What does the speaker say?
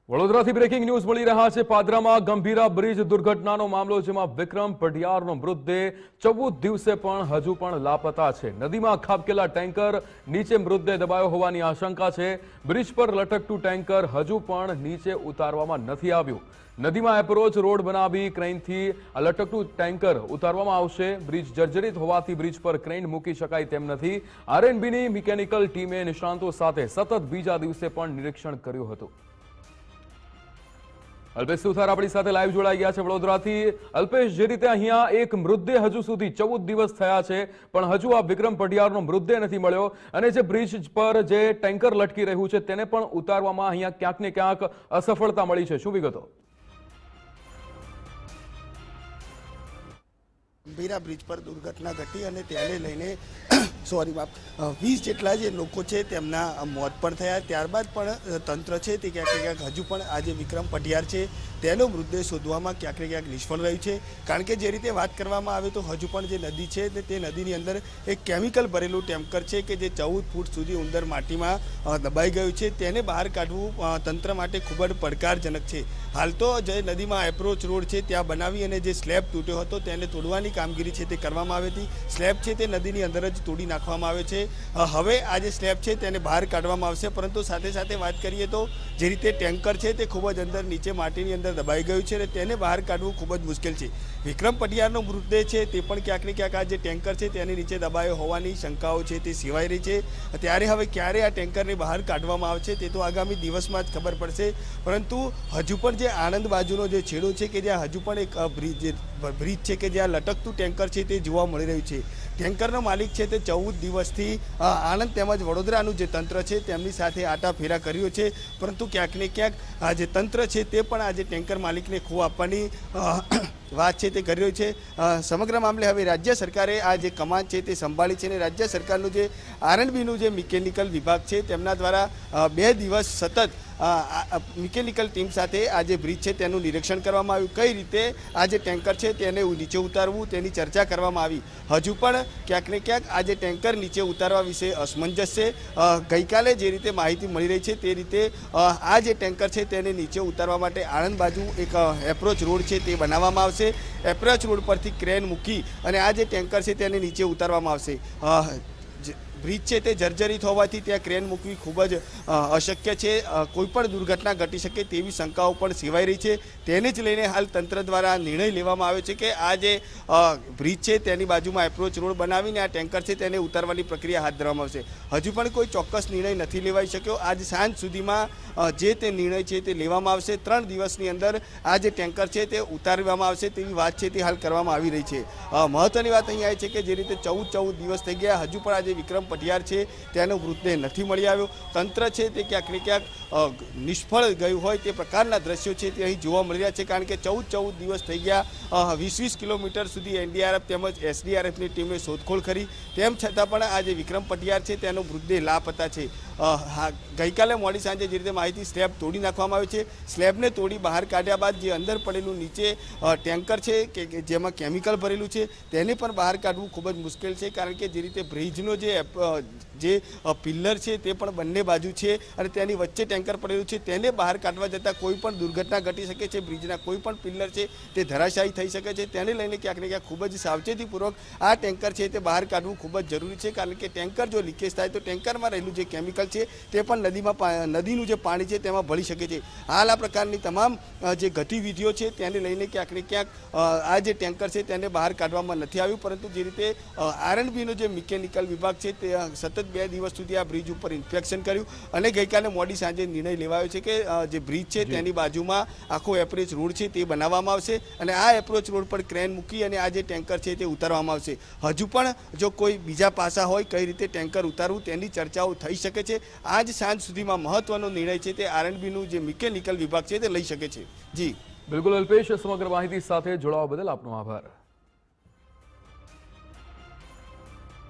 વડોદરાથી breaking news મળી રહ્યા છે। પાદરામાં ગંભીરા બ્રિજ દુર્ઘટનાનો મામલો, જેમાં વિક્રમ પઢિયારનો મૃતદેહ 14 દિવસે પણ હજુ પણ લાપતા છે। નદીમાં ખાબકેલા ટેન્કર નીચે મૃતદેહ દબાયો હોવાની આશંકા છે। બ્રિજ પર લટકતું ટેન્કર હજુ પણ નીચે ઉતારવામાં નથી આવ્યું। નદીમાં એપ્રોચ રોડ બનાવી ક્રેનથી લટકતું ટેન્કર ઉતારવામાં આવશે। બ્રિજ જર્જરિત હોવાથી બ્રિજ પર ક્રેન મૂકી શકાય તેમ નથી। આરએનબીની મિકેનિકલ ટીમે નિષ્ણાંતો સાથે સતત બીજા દિવસે પણ નિરીક્ષણ કર્યું હતું। અલ્પેશ સુથાર આપણી સાથે લાઈવ જોડાઈ ગયા છે વડોદરાથી। અલ્પેશ, જે રીતે અહીંયા એક મૃતદેહ હજુ સુધી 14 દિવસ થયા છે પણ હજુ આ વિક્રમ પઢિયારનો મૃતદેહ નથી મળ્યો, અને જે બ્રિજ પર જે ટેન્કર લટકી રહ્યું છે તેને પણ ઉતારવામાં અહીંયા ક્યાંક ને ક્યાંક અસફળતા મળી છે, શું વિગતો? ગંભીરા બ્રિજ પર દુર્ઘટના ઘટી અને તેને લઈને 20 જેટલા જે લોકો છે તેમના મોત પણ થયા। ત્યારબાદ પણ તંત્ર છે તે ક્યાંક ક્યાંક હજુ પણ આજે વિક્રમ પઢિયાર છે તેનો મૃતદેહ શોધવામાં ક્યાંક ને ક્યાંક નિષ્ફળ રહ્યું છે। કારણ કે જે રીતે વાત કરવામાં આવે તો હજુ પણ જે નદી છે તે નદીની અંદર એક કેમિકલ ભરેલું ટેન્કર છે કે જે 14 ફૂટ સુધી અંદર માટીમાં દબાઈ ગયું છે। તેને બહાર કાઢવું તંત્ર માટે ખૂબ જ પડકારજનક છે। હાલ તો જે નદીમાં એપ્રોચ રોડ છે ત્યાં બનાવી અને જે સ્લેબ તૂટ્યો હતો તેને તોડવાની કામગીરી છે તે કરવામાં આવી હતી। સ્લેબ છે તે નદીની અંદર જ તોડી નાખવામાં આવે છે। હવે આ જે સ્લેબ છે તેને બહાર કાઢવામાં આવશે, પરંતુ સાથે સાથે વાત કરીએ તો જે રીતે ટેન્કર છે તે ખૂબ જ અંદર નીચે માટીની અંદર દબાઈ ગયું છે અને તેને બહાર કાઢવું ખૂબ જ મુશ્કેલ છે। વિક્રમ પઢિયારનો મૃતદેહ છે તે પણ ક્યાંક ને ક્યાંક આ જે ટેન્કર છે તેની નીચે દબાયો હોવાની શંકાઓ છે તે સેવાઈ રહી છે। ત્યારે હવે ક્યારે આ ટેન્કરને બહાર કાઢવામાં આવશે તે તો આગામી દિવસમાં જ ખબર પડશે। પરંતુ હજુ પણ જે આણંદ બાજુનો જે છેડો છે કે જ્યાં હજુ પણ એક બ્રિજ છે કે જ્યાં લટકતું ટેન્કર છે તે જોવા મળી રહ્યું છે। ટેન્કરનો માલિક છે તે 14 દિવસથી આણંદ તેમજ વડોદરાનું જે તંત્ર છે તેમની સાથે આટા ફેરા કર્યો છે, પરંતુ ક્યાંક ને ક્યાંક આ જે તંત્ર છે તે પણ આ જે ટેન્કર માલિકને ખો આપવાની વાત છે તે કરી રહ્યું છે। સમગ્ર મામલે હવે રાજ્ય સરકારે આ જે કમાન છે તે સંભાળી છે અને રાજ્ય સરકારનું જે આરએનબીનું જે મિકેનિકલ વિભાગ છે તેમના દ્વારા 2 દિવસ સતત મિકેનિકલ ટીમ સાથે આ જે બ્રિજ છે તેનું નિરીક્ષણ કરવામાં આવ્યું। કઈ રીતે આ જે ટેન્કર છે તેને નીચે ઉતારવું તેની ચર્ચા કરવામાં આવી। હજુ પણ ક્યાંક ને ક્યાંક આ જે ટેન્કર નીચે ઉતારવા વિશે અસમંજસ છે। ગઈકાલે જે રીતે માહિતી મળી રહી છે તે રીતે આ જે ટેન્કર છે તેને નીચે ઉતારવા માટે આણંદ બાજુ એક એપ્રોચ રોડ છે તે બનાવવામાં આવશે। એપ્રોચ રોડ પરથી ક્રેન મૂકી અને આ જે ટેન્કર છે તેને નીચે ઉતારવામાં આવશે। બ્રિજ છે તે જર્જરિત હોવાથી ત્યાં ક્રેન મૂકવી ખૂબ જ અશક્ય છે। કોઈ પણ દુર્ઘટના ઘટી શકે તેવી શંકાઓ પણ સેવાઈ રહી છે। તેને જ લઈને હાલ તંત્ર દ્વારા નિર્ણય લેવામાં આવ્યો છે કે આ જે બ્રિજ છે તેની બાજુમાં એપ્રોચ રોડ બનાવીને આ ટેન્કર છે તેને ઉતારવાની પ્રક્રિયા હાથ ધરવામાં આવશે। હજુ પણ કોઈ ચોક્કસ નિર્ણય નથી લેવાઈ શક્યો। આજ સાંજ સુધીમાં જે તે નિર્ણય છે તે લેવામાં આવશે। 3 દિવસની અંદર આ જે ટેન્કર છે તે ઉતારવામાં આવશે તેવી વાત છે તે હાલ કરવામાં આવી રહી છે। મહત્વની વાત અહીં આવી છે કે જે રીતે 14 દિવસ થઈ ગયા, હજુ પણ આજે વિક્રમ પઢિયાર છે તેનો મૃતદેહ નથી મળી આવ્યો। તંત્ર છે તે ક્યાંક ને ક્યાંક નિષ્ફળ ગયું હોય તે પ્રકારના દ્રશ્યો છે તે અહીં જોવા મળી રહ્યા છે। કારણ કે 14 દિવસ થઈ ગયા, 20 કિલોમીટર સુધી એનડીઆરએફ તેમજ એસડીઆરએફની ટીમે શોધખોળ કરી, તેમ છતાં પણ આ જે વિક્રમ પઢિયાર છે તેનો મૃતદેહ લાપતા છે। ગઈકાલે મોડી સાંજે જે રીતે માહિતી સ્લેબ તોડી નાખવામાં આવી છે, સ્લેબને તોડી બહાર કાઢ્યા બાદ જે અંદર પડેલું નીચે ટેન્કર છે કે જેમાં કેમિકલ ભરેલું છે તેને પણ બહાર કાઢવું ખૂબ જ મુશ્કેલ છે। કારણ કે જે રીતે બ્રિજનો જે પિલ્લર છે તે પણ બંને બાજુ છે અને તેની વચ્ચે ટેન્કર પડેલું છે, તેને બહાર કાઢવા જતાં કોઈ પણ દુર્ઘટના ઘટી શકે છે। બ્રિજના કોઈ પણ પિલ્લર છે તે ધરાશાયી થઈ શકે છે। તેને લઈને ક્યાંક ને ક્યાંક ખૂબ જ સાવચેતીપૂર્વક આ ટેન્કર છે તે બહાર કાઢવું ખૂબ જ જરૂરી છે। કારણ કે ટેન્કર જો લીકેજ થાય તો ટેન્કરમાં રહેલું જે કેમિકલ છે તે પણ નદીનું જે પાણી છે તેમાં ભળી શકે છે। હાલ આ પ્રકારની તમામ જે ગતિવિધિઓ છે તેને લઈને ક્યાંક ને ક્યાંક આ જે ટેન્કર છે તેને બહાર કાઢવામાં નથી આવ્યું, પરંતુ જે રીતે આરએનબીનો જે મિકેનિકલ વિભાગ છે તે સતત 2 દિવસ સુધી આ બ્રિજ ઉપર ઇન્સ્પેક્શન કર્યું અને ગઈકાલે મોડી સાંજે નિર્ણય લેવાયો છે કે જે બ્રિજ છે તેની બાજુમાં આખો એપ્રોચ રોડ છે તે બનાવવામાં આવશે અને આ એપ્રોચ રોડ પર ક્રેન મૂકી અને આ જે ટેન્કર છે તે ઉતારવામાં આવશે। હજુ પણ જો કોઈ બીજા પાસા હોય કઈ રીતે ટેન્કર ઉતારવું તેની ચર્ચાઓ થઈ શકે છે। આજ સાંજ સુધીમાં મહત્વનો નિર્ણય છે તે આરએનબીનું જે મિકેનિકલ વિભાગ છે તે લઈ શકે છે। જી બિલકુલ અલ્પેશ, સમગ્ર માહિતી સાથે જોડાવા બદલ આપનો આભાર।